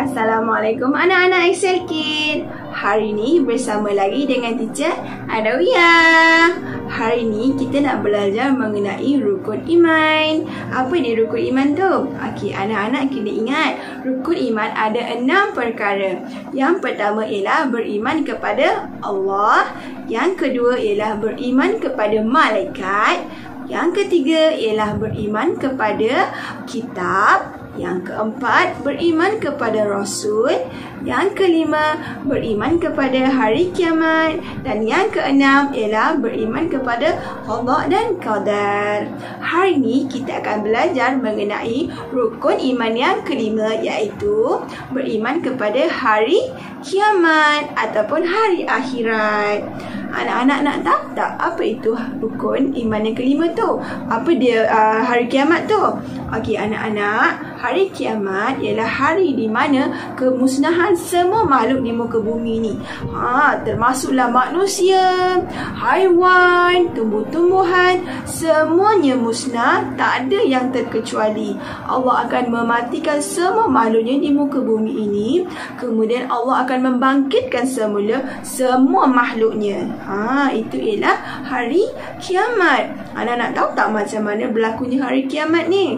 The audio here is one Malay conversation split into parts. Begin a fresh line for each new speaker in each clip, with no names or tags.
Assalamualaikum anak-anak Excel Kid. Hari ni bersama lagi dengan teacher Adawiyah. Hari ni kita nak belajar mengenai rukun iman. Apa dia rukun iman tu? Okey, anak-anak kena ingat, rukun iman ada 6 perkara. Yang pertama ialah beriman kepada Allah. Yang kedua ialah beriman kepada malaikat. Yang ketiga ialah beriman kepada kitab. Yang keempat, beriman kepada Rasul. Yang kelima, beriman kepada hari kiamat. Dan yang keenam ialah beriman kepada Allah dan Qadar. Hari ini kita akan belajar mengenai rukun iman yang kelima, iaitu beriman kepada hari kiamat ataupun hari akhirat. Anak-anak nak tahu tak apa itu rukun iman yang kelima tu? Apa dia hari kiamat tu? Okey anak-anak, hari kiamat ialah hari di mana kemusnahan semua makhluk di muka bumi ni. Termasuklah manusia, haiwan, tumbuh-tumbuhan, semuanya musnah, tak ada yang terkecuali. Allah akan mematikan semua makhluknya di muka bumi ini. Kemudian Allah akan membangkitkan semula semua makhluknya. Itu ialah hari kiamat. Anak-anak tahu tak macam mana berlakunya hari kiamat ni?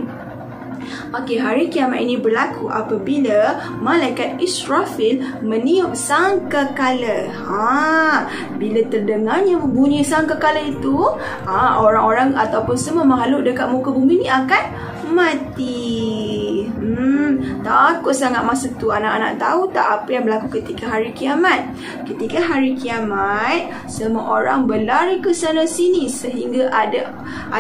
Okey, hari kiamat ini berlaku apabila malaikat Israfil meniup sangkakala. Bila terdengarnya bunyi sangkakala itu, orang-orang ataupun semua makhluk dekat muka bumi ni akan mati. Takut sangat masa tu. Anak-anak tahu tak apa yang berlaku ketika hari kiamat? Ketika hari kiamat, semua orang berlari ke sana sini sehingga ada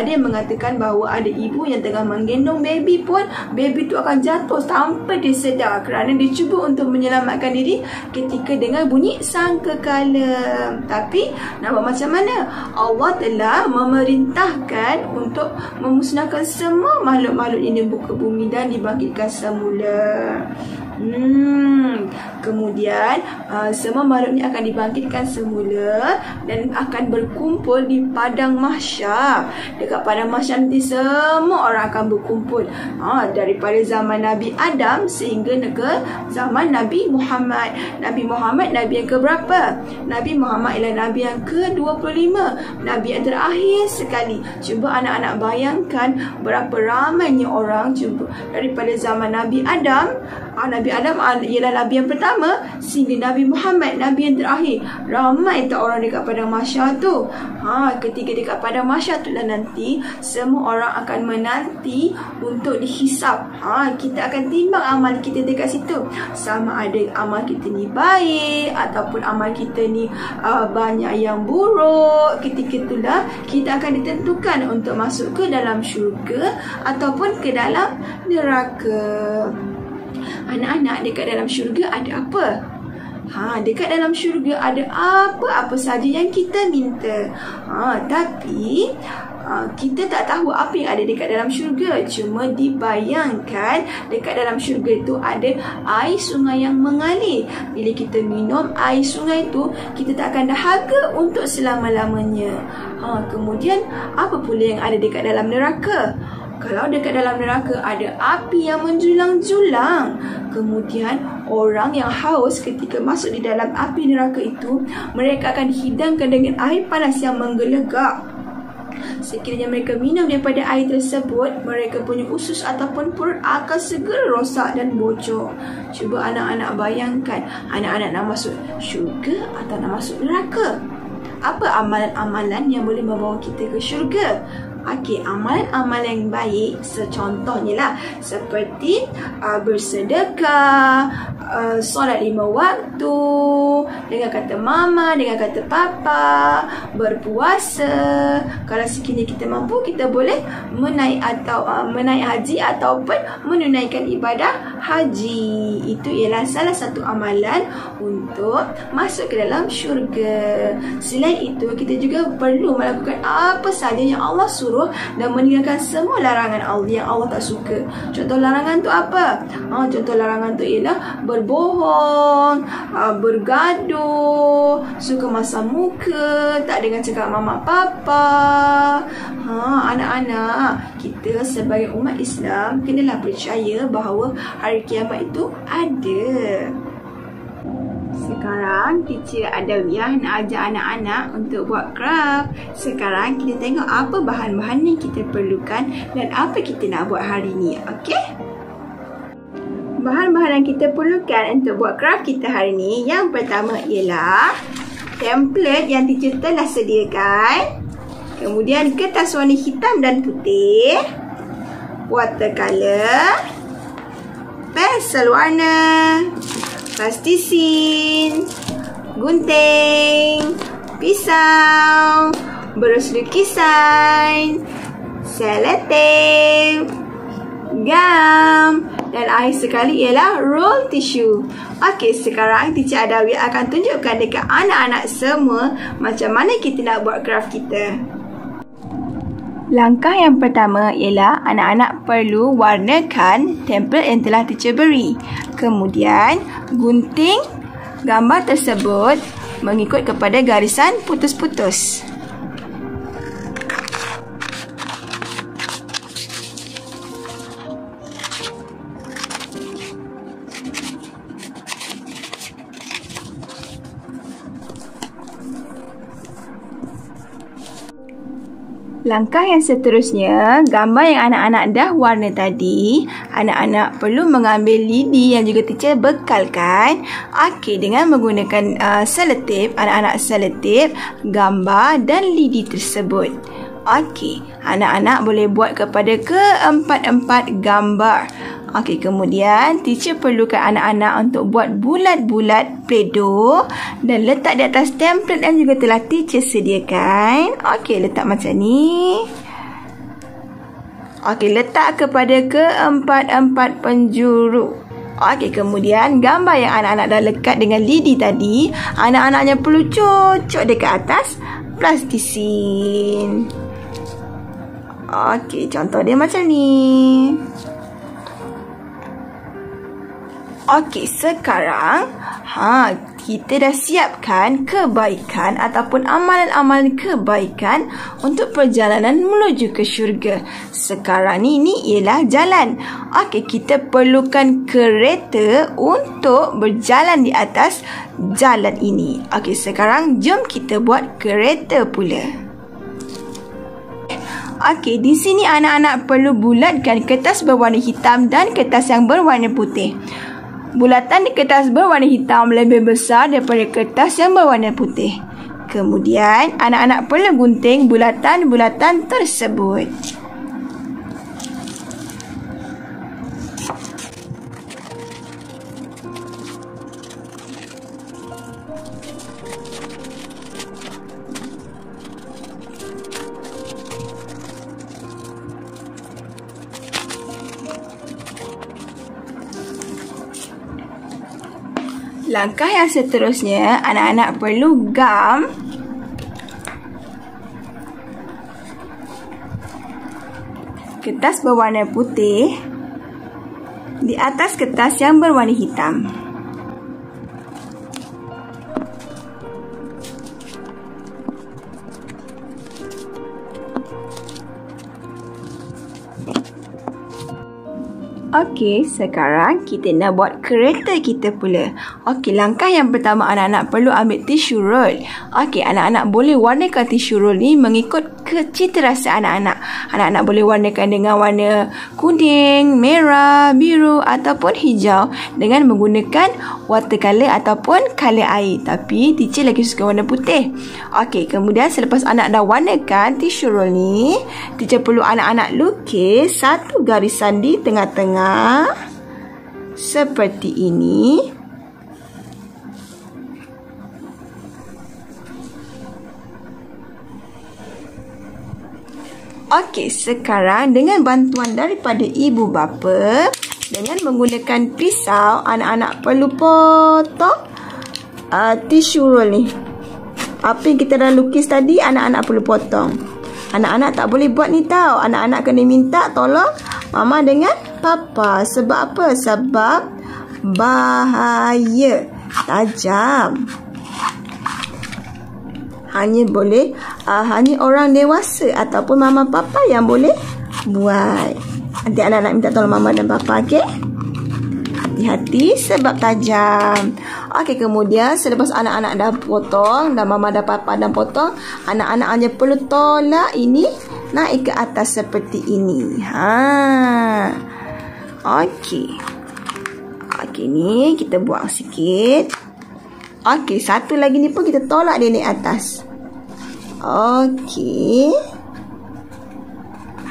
yang mengatakan bahawa ada ibu yang tengah menggendong baby pun, baby tu akan jatuh tanpa dia sedar kerana dia cuba untuk menyelamatkan diri ketika dengar bunyi sangkakala. Tapi nak buat macam mana? Allah telah memerintahkan untuk memusnahkan semua makhluk-makhluk yang di muka bumi dan dibangkitkan semula. Kemudian semua makhluk ni akan dibangkitkan semula dan akan berkumpul di padang mahsyar. Dekat padang mahsyar nanti semua orang akan berkumpul, daripada zaman Nabi Adam sehingga ke zaman Nabi Muhammad. Nabi Muhammad Nabi yang keberapa? Nabi Muhammad ialah Nabi yang ke-25, Nabi yang terakhir sekali. Cuba anak-anak bayangkan berapa ramainya orang. Cuba daripada zaman Nabi Adam, Nabi Adam ialah Nabi yang pertama sehingga Nabi Muhammad Nabi yang terakhir. Ramai tak orang dekat padang mahsyar tu? Ketika dekat padang mahsyar tu lah nanti semua orang akan menanti untuk dihisap. Kita akan timbang amal kita dekat situ, sama ada amal kita ni baik ataupun amal kita ni banyak yang buruk. Ketika itulah kita akan ditentukan untuk masuk ke dalam syurga ataupun ke dalam neraka. Anak-anak, dekat dalam syurga ada apa? Dekat dalam syurga ada apa-apa saja yang kita minta. Tapi kita tak tahu apa yang ada dekat dalam syurga. Cuma dibayangkan dekat dalam syurga itu ada air sungai yang mengalir. Bila kita minum air sungai itu, kita tak akan dahaga untuk selama-lamanya. Kemudian apa pula yang ada dekat dalam neraka? Kalau dekat dalam neraka ada api yang menjulang-julang. Kemudian orang yang haus ketika masuk di dalam api neraka itu, mereka akan dihidangkan dengan air panas yang menggelegak. Sekiranya mereka minum daripada air tersebut, mereka punya usus ataupun perut akan segera rosak dan bocor. Cuba anak-anak bayangkan, anak-anak nak masuk syurga atau nak masuk neraka? Apa amalan-amalan yang boleh membawa kita ke syurga? Okey, amalan-amalan yang baik secontohnya lah, seperti bersedekah, solat 5 waktu, dengan kata mama, dengan kata papa, berpuasa. Kalau sekiranya kita mampu, kita boleh menaik haji ataupun menunaikan ibadah haji. Itu ialah salah satu amalan untuk masuk ke dalam syurga. Selain itu, kita juga perlu melakukan apa sahaja yang Allah suruh dan meninggalkan semua larangan Allah yang Allah tak suka. Contoh larangan tu apa? Contoh larangan tu ialah berbohong, bergaduh, suka masam muka, tak dengar cakap mama papa. Anak-anak, kita sebagai umat Islam kenalah percaya bahawa hari kiamat itu ada. Sekarang teacher Adawiyah nak ajar anak-anak untuk buat craft. Sekarang kita tengok apa bahan-bahan yang kita perlukan dan apa kita nak buat hari ni. Okey? Bahan-bahan yang kita perlukan untuk buat craft kita hari ni, yang pertama ialah template yang teacher telah sediakan. Kemudian kertas warna hitam dan putih, watercolor, pensel warna, plastisin, gunting, pisau, berus lukisan, selotip, gam, dan akhir sekali ialah roll tissue. Okey, sekarang teacher Adawiyah akan tunjukkan dekat anak-anak semua macam mana kita nak buat craft kita. Langkah yang pertama ialah anak-anak perlu warnakan template yang telah teacher beri. Kemudian, gunting gambar tersebut mengikut kepada garisan putus-putus. Langkah yang seterusnya, gambar yang anak-anak dah warna tadi, anak-anak perlu mengambil lidi yang juga teacher bekalkan. Okey, dengan menggunakan selotip, anak-anak selotip gambar dan lidi tersebut. Okey, anak-anak boleh buat kepada keempat-empat gambar. Okey, kemudian teacher perlukan anak-anak untuk buat bulat-bulat Play-Doh dan letak di atas template yang juga telah teacher sediakan. Okey, letak macam ni. Okey, letak kepada keempat-empat penjuru. Okey, kemudian gambar yang anak-anak dah lekat dengan lidi tadi, anak-anaknya perlu cocok dekat atas plastisin. Okey, contoh dia macam ni. Okey, sekarang kita dah siapkan kebaikan ataupun amalan-amalan kebaikan untuk perjalanan menuju ke syurga. Sekarang ni ialah jalan. Okey, kita perlukan kereta untuk berjalan di atas jalan ini. Okey, sekarang jom kita buat kereta pula. Okey, di sini anak-anak perlu bulatkan kertas berwarna hitam dan kertas yang berwarna putih. Bulatan di kertas berwarna hitam lebih besar daripada kertas yang berwarna putih. Kemudian, anak-anak perlu gunting bulatan-bulatan tersebut. Langkah yang seterusnya, anak-anak perlu gam kertas berwarna putih di atas kertas yang berwarna hitam. Okey, sekarang kita nak buat kereta kita pula. Okey, langkah yang pertama anak-anak perlu ambil tisu roll. Okey, anak-anak boleh warnakan tisu roll ni mengikut cita-rasa anak-anak. Anak-anak boleh warnakan dengan warna kuning, merah, biru ataupun hijau dengan menggunakan watercolor ataupun color air. Tapi teacher lagi suka warna putih. Okey, kemudian selepas anak dah warnakan tisu roll ni, teacher perlu anak-anak lukis satu garisan di tengah-tengah seperti ini. Okey, sekarang dengan bantuan daripada ibu bapa, dengan menggunakan pisau, anak-anak perlu potong tisu roll ni. Apa yang kita dah lukis tadi, anak-anak perlu potong. Anak-anak tak boleh buat ni tau. Anak-anak kena minta tolong mama dengan papa. Sebab apa? Sebab bahaya, tajam. Hanya orang dewasa ataupun mama papa yang boleh buat. Nanti anak-anak minta tolong mama dan papa, okey? Hati-hati sebab tajam. Okey, kemudian selepas anak-anak dah potong dan mama dan papa dah potong, anak-anak hanya perlu tolak ini naik ke atas seperti ini. Okey. Okey, ni kita buang sikit. Okey, satu lagi ni pun kita tolak dia naik atas. Okey.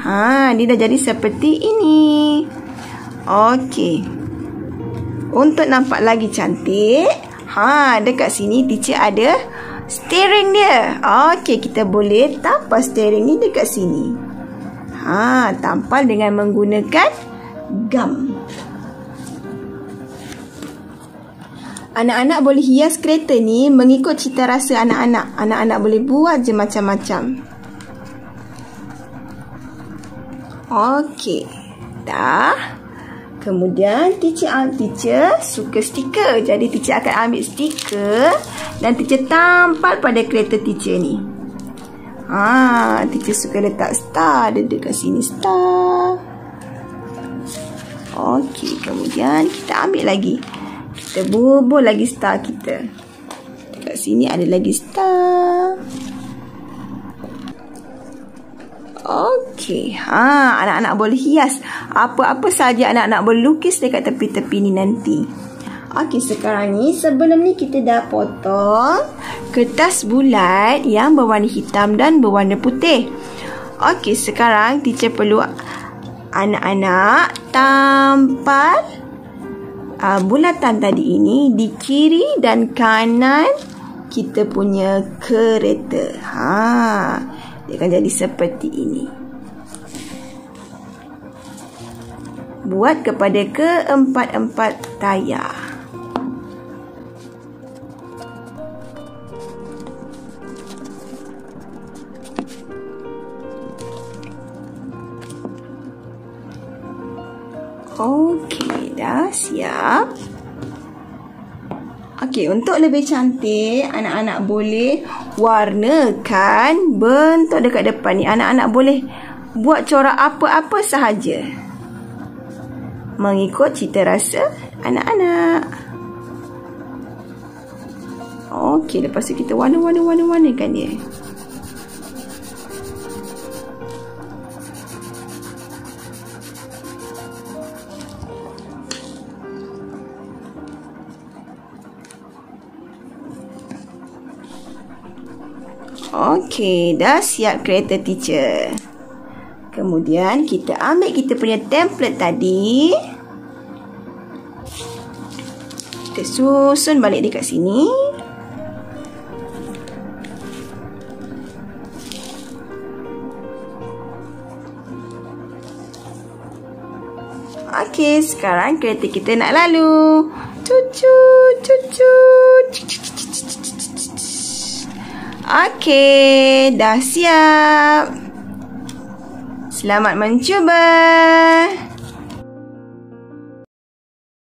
Dia dah jadi seperti ini. Okey. Untuk nampak lagi cantik, dekat sini teacher ada steering dia. Okey, kita boleh tampal steering ni dekat sini. Tampal dengan menggunakan gam. Anak-anak boleh hias kereta ni mengikut cita rasa anak-anak. Anak-anak boleh buat je macam-macam. Okey, dah. Kemudian teacher suka stiker. Jadi teacher akan ambil stiker dan teacher tampal pada kereta teacher ni. Teacher suka letak star. Dia dekat sini star. Okey, kemudian kita ambil lagi. Kita bubur lagi star kita. Dekat sini ada lagi star. Okey, anak-anak boleh hias apa-apa saja anak-anak boleh lukis dekat tepi-tepi ni nanti. Okey, sekarang ni sebelum ni kita dah potong kertas bulat yang berwarna hitam dan berwarna putih. Okey, sekarang teacher perlu anak-anak tampal bulatan tadi ini di kiri dan kanan kita punya kereta. Dia akan jadi seperti ini. Buat kepada keempat-empat tayar. Okey, dah siap. Okey, untuk lebih cantik, anak-anak boleh warnakan bentuk dekat depan ni. Anak-anak boleh buat corak apa-apa sahaja. Mengikut cita rasa anak-anak. Okey, lepas tu kita warna-warnakan dia. Okey, dah siap kereta teacher. Kemudian kita ambil kita punya template tadi. Kita susun balik dekat sini. Okey, sekarang kereta kita nak lalu. Okey, dah siap. Selamat mencuba.